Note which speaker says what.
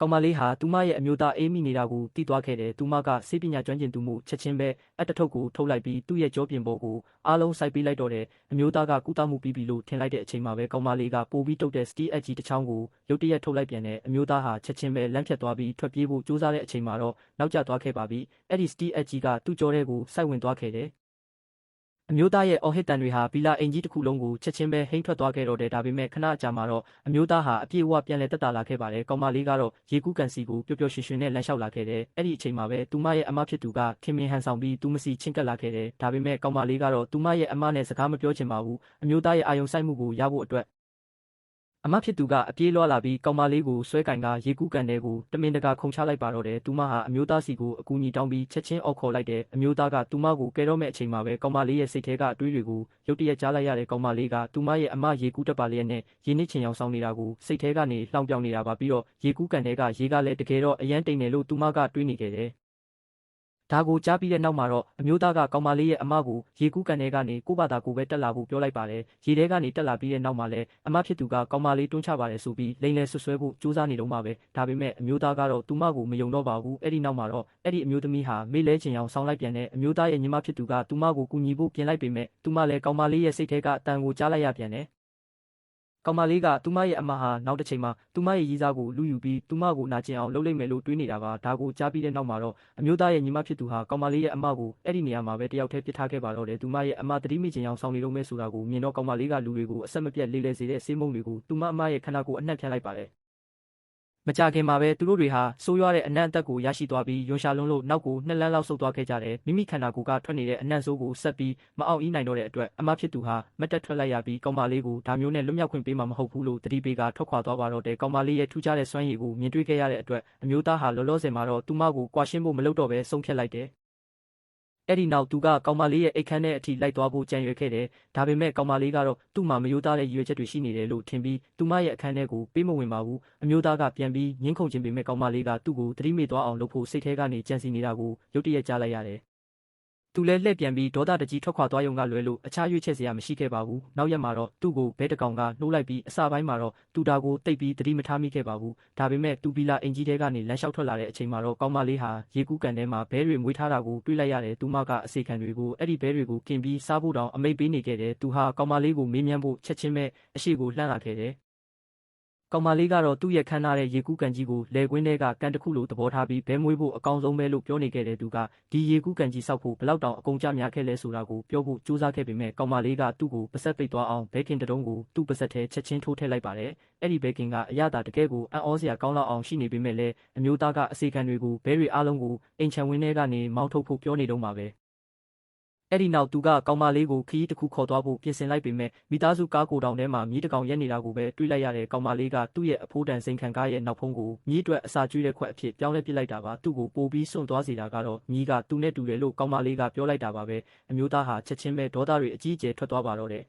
Speaker 1: ကောင်မလေးဟာသူမရဲ့အမျိုးသားအေးမိနေတာကိုသိသွားခဲ့တယ်သူမကဆေးပညာကျွမ်းကျင်သူမှုချက်ချင်းပဲအတထုတ်ကိုထုတ်လိုက်ပြီးသူ့ရဲ့ကြောပြင်ပေါ်ကိုအားလုံးစိုက်ပေးလိုက်တော့တယ်အမျိုးသားကကုသမှုပြီးပြီလို့ထင်လိုက်တဲ့အချိန်မှာပဲကောင်မလေးကပိုပြီးတုတ်တဲ့စတီးအက်ကြီးတစ်ချောင်းကိုရုတ်တရက်ထုတ်လိုက်ပြန်တယ်အမျိုးသားဟာချက်ချင်းပဲလမ်းဖြတ်သွားပြီးထွက်ပြေးဖို့ကြိုးစားတဲ့အချိန်မှာတော့နောက်ကျသွားခဲ့ပါပြီအဲ့ဒီစတီးအက်ကြီးကသူ့ကြောထဲကိုစိုက်ဝင်သွားခဲ့တယ်အမျိုးသားရဲ့အော်ဟစ်တန်တွေဟာဗီလာအိမ်ကြီးတစ်ခုလုံးကိုချက်ချင်းပဲဟိမ့်ထွက်သွားခဲ့တော့တယ်ဒါပေမဲ့ခဏအကြာမှာတော့အမျိုးသားဟာအပြည့်အဝပြန်လည်တက်တာလာခဲ့ပါတယ်ကောင်မလေးကတော့ရေကူးကန်စီကိုပျော်ပျော်ရွှင်ရွှင်နဲ့လမ်းလျှောက်လာခဲ့တယ်အဲ့ဒီအချိန်မှာပဲသူမရဲ့အမဖြစ်သူကခင်မင်ဟန်ဆောင်ပြီးသူမစီချင်းကပ်လာခဲ့တယ်ဒါပေမဲ့ကောင်မလေးကတော့သူမရဲ့အမနဲ့စကားမပြောချင်ပါဘူးအမျိုးသားရဲ့အာယုံစိုက်မှုကိုရဖို့အတွက်အမဖြစ်သူကအပြေးလွှားလာပြီးကောင်မလေးကိုဆွဲကင်ကရေကူးကန်တဲ့ကိုတမင်တကာခုံချလိုက်ပါတော့တယ်သူမဟာအမျိုးသားစီကိုအကူအညီတောင်းပြီးချက်ချင်းအော်ခေါ်လိုက်တယ်အမျိုးသားကသူမကိုကယ်တော့မဲ့အချိန်မှာပဲကောင်မလေးရဲ့စိတ်ထဲကအတွေးတွေကိုရုတ်တရက်ကြားလိုက်ရတဲ့ကောင်မလေးကသူမရဲ့အမရေကူးတက်ပါလျက်နဲ့ရေနစ်ချင်အောင်ဆောင်နေတာကိုစိတ်ထဲကနေလှောင်ပြောင်နေတာပါပြီးတော့ရေကူးကန်တဲ့ကရေကလည်းတကယ်တော့အရန်တိမ်တယ်လို့သူမကတွေးနေခဲ့တယ်ဒါကိုကြားပြီးတဲ့နောက်မှာတော့အမျိုးသားကကောင်မလေးရဲ့အမကိုရေကူးကန်ထဲကနေကိုယ့်ဘာသာကိုယ်ပဲတက်လာဖို့ပြောလိုက်ပါတယ်ရေထဲကနေတက်လာပြီးတဲ့နောက်မှာလည်းအမဖြစ်သူကကောင်မလေးတွန်းချပါတယ်ဆိုပြီးလိန်လည်ဆွဆွဲဖို့ကြိုးစားနေတော့မှပဲဒါပေမဲ့အမျိုးသားကတော့သူမကိုမယုံတော့ပါဘူးအဲ့ဒီနောက်မှာတော့အဲ့ဒီအမျိုးသမီးဟာမေးလဲချင်အောင်ဆောင်းလိုက်ပြန်တဲ့အမျိုးသားရဲ့ညီမဖြစ်သူကသူမကိုကူညီဖို့ပြင်လိုက်ပေမဲ့သူမလည်းကောင်မလေးရဲ့စိတ်ထဲကအတန်ကိုကြားလိုက်ရပြန်တယ်ကောင်မလေးကသူမရဲ့အမဟာနောက်တစ်ချိန်မှာသူမရဲ့ရည်စားကိုလူယူပြီးသူမကိုနာကျင်အောင်လုပ်လိုက်မယ်လို့တွေးနေတာပါဒါကိုကြားပြီးတဲ့နောက်မှာတော့အမျိုးသားရဲ့ညီမဖြစ်သူဟာကောင်မလေးရဲ့အမကိုအဲ့ဒီနေရာမှာပဲတယောက်တည်းပစ်ထားခဲ့ပါတော့တယ်သူမရဲ့အမသတိမိချင်အောင်ဆောင်နေလို့မဲဆိုတာကိုမြင်တော့ကောင်မလေးကလူတွေကိုအဆက်မပြတ်လေးလဲစေတဲ့ဆေးမုံတွေကိုသူမအမရဲ့ခန္ဓာကိုယ်အနှံ့ဖြန့်လိုက်ပါတယ်မကြခင်မှာပဲသူတို့တွေဟာဆိုးရွားတဲ့အနံ့အသက်ကိုရရှိသွားပြီးယွန်ရှာလွန်းလို့နောက်ကို2လမ်းလောက်ဆုတ်သွားခဲ့ကြတယ်မိမိခန္ဓာကိုယ်ကထွက်နေတဲ့အနံ့ဆိုးကိုဆက်ပြီးမအောင်အီးနိုင်တော့တဲ့အတွက်အမဖြစ်သူဟာမတ်တက်ထွက်လိုက်ရပြီးကောင်မလေးကိုဒါမျိုးနဲ့လွတ်မြောက်ခွင့်ပေးမှာမဟုတ်ဘူးလို့တတိပေးကထွက်ခွာသွားပါတော့တယ်ကောင်မလေးရဲ့ထူးခြားတဲ့စွမ်းရည်ကိုမြင်တွေ့ခဲ့ရတဲ့အတွက်အမျိုးသားဟာလောလောဆယ်မှာတော့သူမကိုကွာရှင်းဖို့မလုပ်တော့ဘဲဆုံးဖြတ်လိုက်တယ်အဲ့ဒီနောက်သူကကောင်မလေးရဲ့အိတ်ခမ်းထဲအထိလိုက်သွားဖို့ကြံရွယ်ခဲ့တယ်။ဒါပေမဲ့ကောင်မလေးကတော့သူ့မှာမယိုးသားတဲ့ရည်ရွယ်ချက်တွေရှိနေတယ်လို့ထင်ပြီးသူမရဲ့အခန်းထဲကိုပေးမဝင်ပါဘူး။အမျိုးသားကပြန်ပြီးငင်းခုန်ခြင်းပေမဲ့ကောင်မလေးကသူ့ကိုသတိမေ့သွားအောင်လုပ်ဖို့စိတ်ထဲကနေကြံစီနေတာကိုရုတ်တရက်ကြားလိုက်ရတယ်။သူလည်းလှည့်ပြန်ပြီးဒေါသတကြီးထွက်ခွာသွားရုံကလွယ်လို့အခြားရွေးချက်စရာမရှိခဲ့ပါဘူး။နောက်ရက်မှာတော့သူ့ကိုဘဲတကောင်ကနှိုးလိုက်ပြီးအစပိုင်းမှာတော့သူဒါကိုတိတ်ပြီးသတိမထားမိခဲ့ပါဘူး။ဒါပေမဲ့သူဗီလာအင်ကြီးထဲကနေလမ်းလျှောက်ထွက်လာတဲ့အချိန်မှာတော့ကောင်မလေးဟာရေကူးကန်ထဲမှာဘဲတွေမွေးထားတာကိုတွေးလိုက်ရတယ်။သူမကအစီခံတွေကိုအဲ့ဒီဘဲတွေကိုกินပြီးစားဖို့တောင်အမိတ်ပေးနေခဲ့တယ်။သူဟာကောင်မလေးကိုမေးမြန်းဖို့ချက်ချင်းပဲအရှိကိုလှမ်းလာခဲ့တယ်ကောင်မလေးကတော့သူ့ရဲ့ခန်းထားတဲ့ရေကူးကန်ကြီးကိုလယ်ကွင်းထဲကကန်တစ်ခုလိုသဘောထားပြီးဘဲမွေးဖို့အကောင်းဆုံးပဲလို့ပြောနေခဲ့တယ်သူကဒီရေကူးကန်ကြီးစောက်ဖို့ဘလောက်တောင်အကုန်ကြများခဲ့လဲဆိုတာကိုပြောဖို့ကြိုးစားခဲ့ပေမဲ့ကောင်မလေးကသူ့ကိုပါဆက်ပိတ်သွားအောင်ဘဲကင်တတုံးကိုသူ့ပါဆက်ထဲချက်ချင်းထိုးထည့်လိုက်ပါတယ်အဲ့ဒီဘဲကင်ကအရသာတကယ်ကိုအံ့ဩစရာကောင်းလောက်အောင်ရှိနေပေမဲ့လည်းအမျိုးသားကအစီခံတွေကိုဘဲတွေအားလုံးကိုအိမ်ချံဝင်းထဲကနေမောင်းထုတ်ဖို့ပြောနေတော့မှာပဲအဲ့ဒီနောက်သူကကောင်မလေးကိုခရီးတစ်ခုခေါ်သွားဖို့ပြင်ဆင်လိုက်ပေမဲ့မိသားစုကားကိုတောင်ထဲမှာမြီးတကောင်ရက်နေတာကိုပဲတွေးလိုက်ရတဲ့ကောင်မလေးကသူ့ရဲ့အဖိုးတန်စိန်ခံကားရဲ့နောက်ဖုံးကိုမြီးအတွက်အစာကျွေးတဲ့ခွက်အဖြစ်ပြောင်းလဲပစ်လိုက်တာပါသူ့ကိုပိုပြီးစွန့်သွားစေတာကတော့မြီးကသူ့နဲ့တူတယ်လို့ကောင်မလေးကပြောလိုက်တာပါပဲအမျိုးသားဟာချက်ချင်းပဲဒေါသတွေအကြီးအကျယ်ထွက်သွားပါတော့တယ်